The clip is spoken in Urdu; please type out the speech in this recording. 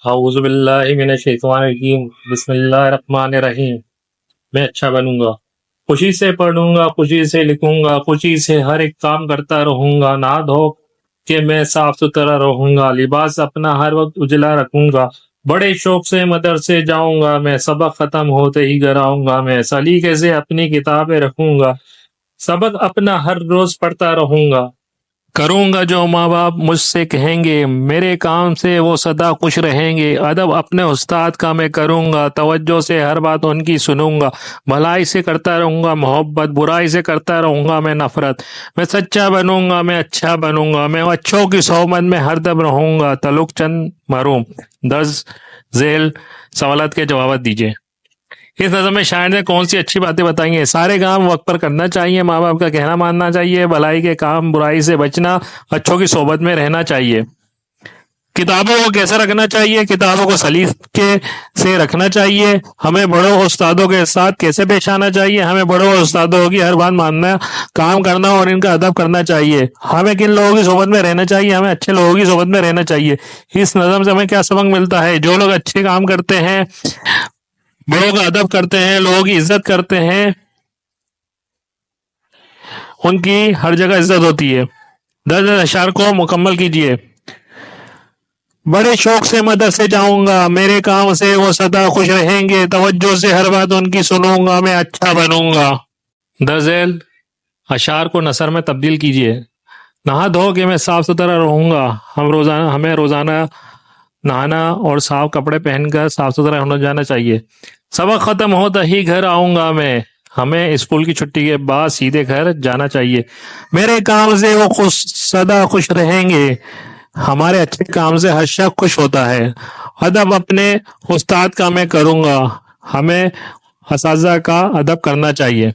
اعوذ باللہ من الشیطان الرجیم بسم اللہ الرحمن الرحیم۔ میں اچھا بنوں گا، خوشی سے پڑھوں گا، خوشی سے لکھوں گا، خوشی سے ہر ایک کام کرتا رہوں گا، نہا دھو کہ میں صاف ستھرا رہوں گا، لباس اپنا ہر وقت اجلا رکھوں گا، بڑے شوق سے مدرسے جاؤں گا، میں سبق ختم ہوتے ہی گھر آؤں گا، میں سلیقے سے اپنی کتابیں رکھوں گا، سبق اپنا ہر روز پڑھتا رہوں گا، کروں گا جو ماں باپ مجھ سے کہیں گے، میرے کام سے وہ سدا خوش رہیں گے، ادب اپنے استاد کا میں کروں گا، توجہ سے ہر بات ان کی سنوں گا، بھلائی سے کرتا رہوں گا محبت، برائی سے کرتا رہوں گا میں نفرت، میں سچا بنوں گا، میں اچھا بنوں گا، میں اچھوں کی صحبت میں ہر دم رہوں گا۔ تعلق چند مرحوم۔ درج ذیل سوالات کے جوابات دیجیے۔ اس نظم میں شاعر نے کون سی اچھی باتیں بتائی ہیں؟ سارے کام وقت پر کرنا چاہیے، ماں باپ کا کہنا ماننا چاہیے، بھلائی کے کام، برائی سے بچنا، اچھوں کی صحبت میں رہنا چاہیے۔ کتابوں کو کیسے رکھنا چاہیے؟ کتابوں کو سلیقے سے رکھنا چاہیے۔ ہمیں بڑوں استادوں کے ساتھ کیسے پیش آنا چاہیے؟ ہمیں بڑوں استادوں کی ہر بات ماننا، کام کرنا اور ان کا ادب کرنا چاہیے۔ ہمیں کن لوگوں کی صحبت میں رہنا چاہیے؟ ہمیں اچھے لوگوں کی صحبت میں رہنا چاہیے۔ اس نظم سے ہمیں کیا سبق ملتا ہے؟ جو لوگ اچھے کام کرتے ہیں، بڑوں کا ادب کرتے ہیں، لوگوں کی عزت کرتے ہیں، ان کی ہر جگہ عزت ہوتی ہے۔ درج اشعار کو مکمل کیجیے۔ بڑے شوق سے مدرسے جاؤں گا، میرے کام سے وہ سدا خوش رہیں گے، توجہ سے ہر بات ان کی سنوں گا، میں اچھا بنوں گا۔ درج ذیل اشعار کو نثر میں تبدیل کیجیے۔ نہا دھو کے میں صاف ستھرا رہوں گا، ہمیں روزانہ نہانا اور صاف کپڑے پہن کر صاف ستھرا ہونا جانا چاہیے۔ سبق ختم ہوتا ہی گھر آؤں گا میں، ہمیں اسکول کی چھٹی کے بعد سیدھے گھر جانا چاہیے۔ میرے کام سے وہ سدا خوش رہیں گے، ہمارے اچھے کام سے ہر شخص خوش ہوتا ہے۔ ادب اپنے استاد کا میں کروں گا، ہمیں اساتذہ کا ادب کرنا چاہیے۔